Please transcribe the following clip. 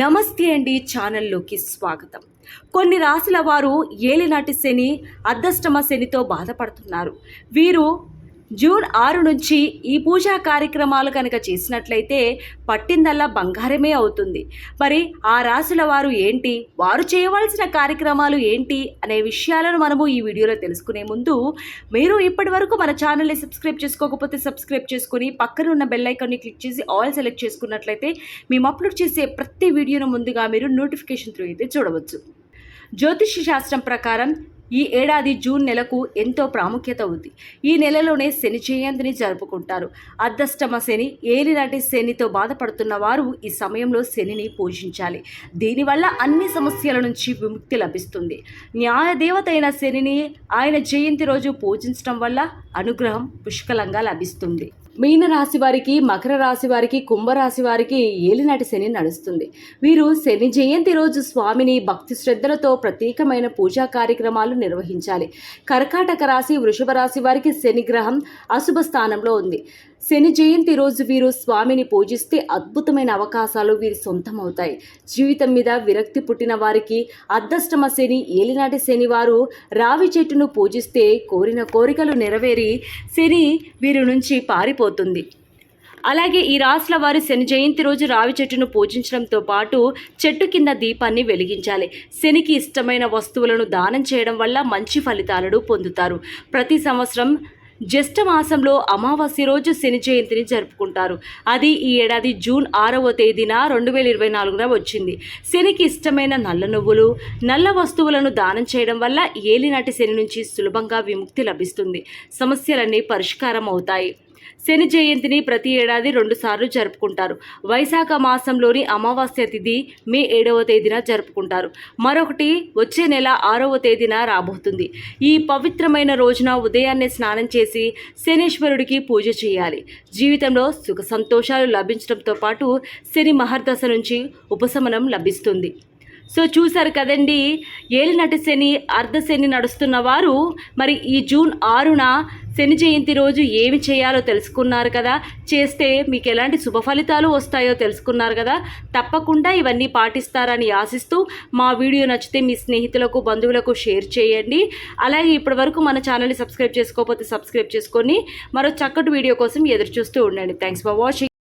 నమస్తే అండి, ఛానల్లోకి స్వాగతం. కొన్ని రాశుల వారు ఏలినాటి శని, అర్ధష్టమ శనితో బాధపడుతున్నారు. వీరు జూన్ 6 నుంచి ఈ పూజా కార్యక్రమాలు కనుక చేసినట్లయితే పట్టిందల్లా బంగారమే అవుతుంది. మరి ఆ రాశుల వారు ఏంటి, వారు చేయవలసిన కార్యక్రమాలు ఏంటి అనే విషయాలను మనము ఈ వీడియోలో తెలుసుకునే ముందు మీరు ఇప్పటి వరకు మన ఛానల్ని సబ్స్క్రైబ్ చేసుకోకపోతే సబ్స్క్రైబ్ చేసుకుని పక్కన ఉన్న బెల్ ఐకాన్ని క్లిక్ చేసి ఆల్ సెలెక్ట్ చేసుకున్నట్లయితే మేము అప్లోడ్ చేసే ప్రతి వీడియోను ముందుగా మీరు నోటిఫికేషన్ త్రూ అయితే చూడవచ్చు. జ్యోతిష శాస్త్రం ప్రకారం ఈ ఏడాది జూన్ నెలకు ఎంతో ప్రాముఖ్యత ఉంది. ఈ నెలలోనే శని జయంతిని జరుపుకుంటారు. అర్ధష్టమ శని, ఏలినాటి శనితో బాధపడుతున్న వారు ఈ సమయంలో శనిని పూజించాలి. దీనివల్ల అన్ని సమస్యల నుంచి విముక్తి లభిస్తుంది. న్యాయదేవత అయిన శనిని ఆయన జయంతి రోజు పూజించడం వల్ల అనుగ్రహం పుష్కలంగా లభిస్తుంది. మీన రాశి వారికి, మకర రాశి వారికి, కుంభరాశి వారికి ఏలినాటి శని నడుస్తుంది. వీరు శని జయంతి రోజు స్వామిని భక్తి శ్రద్ధలతో ప్రత్యేకమైన పూజా కార్యక్రమాలు నిర్వహించాలి. కర్కాటక రాశి, వృషభ రాశి వారికి శని గ్రహం అశుభ స్థానంలో ఉంది. శని జయంతి రోజు వీరు స్వామిని పూజిస్తే అద్భుతమైన అవకాశాలు వీరి సొంతమవుతాయి. జీవితం మీద విరక్తి పుట్టిన వారికి అర్ధష్టమ శని, ఏలినాటి శని వారు రావి చెట్టును పూజిస్తే కోరిన కోరికలు నెరవేరి శని వీరి నుంచి పారిపోతుంది. అలాగే ఈ రాశుల వారు శని జయంతి రోజు రావి చెట్టును పూజించడంతో పాటు చెట్టు కింద దీపాన్ని వెలిగించాలి. శనికి ఇష్టమైన వస్తువులను దానం చేయడం వల్ల మంచి ఫలితాలను పొందుతారు. ప్రతి సంవత్సరం జ్యేష్ఠ మాసంలో అమావాస్య రోజు శని జయంతిని జరుపుకుంటారు. అది ఈ ఏడాది జూన్ 6వ తేదీన 2024 వచ్చింది. శనికి ఇష్టమైన నల్ల నువ్వులు, నల్ల వస్తువులను దానం చేయడం వల్ల ఏలినాటి శని నుంచి సులభంగా విముక్తి లభిస్తుంది. సమస్యలన్నీ పరిష్కారం అవుతాయి. శని జయంతిని ప్రతి ఏడాది 2 సార్లు జరుపుకుంటారు. వైశాఖ మాసంలోని అమావాస్య తిథి మే 7వ తేదీన జరుపుకుంటారు. మరొకటి వచ్చే నెల 6వ తేదీన రాబోతుంది. ఈ పవిత్రమైన రోజున ఉదయాన్నే స్నానం చేసి శనీశ్వరుడికి పూజ చేయాలి. జీవితంలో సుఖ సంతోషాలు లభించడంతో పాటు శని మహర్దశ నుంచి ఉపశమనం లభిస్తుంది. సో చూసారు కదండి, ఏలినాటి శని, అర్ధ శని నడుస్తున్న వారు మరి ఈ జూన్ 6న శని జయంతి రోజు ఏమి చేయాలో తెలుసుకున్నారు కదా. చేస్తే మీకు ఎలాంటి శుభ ఫలితాలు వస్తాయో తెలుసుకున్నారు కదా. తప్పకుండా ఇవన్నీ పాటిస్తారని ఆశిస్తూ మా వీడియో నచ్చితే మీ స్నేహితులకు, బంధువులకు షేర్ చేయండి. అలాగే ఇప్పటి వరకు మన ఛానల్ని సబ్స్క్రైబ్ చేసుకోకపోతే సబ్స్క్రైబ్ చేసుకొని మరో చక్కటి వీడియో కోసం ఎదురు చూస్తూ ఉండండి. Thanks for watching.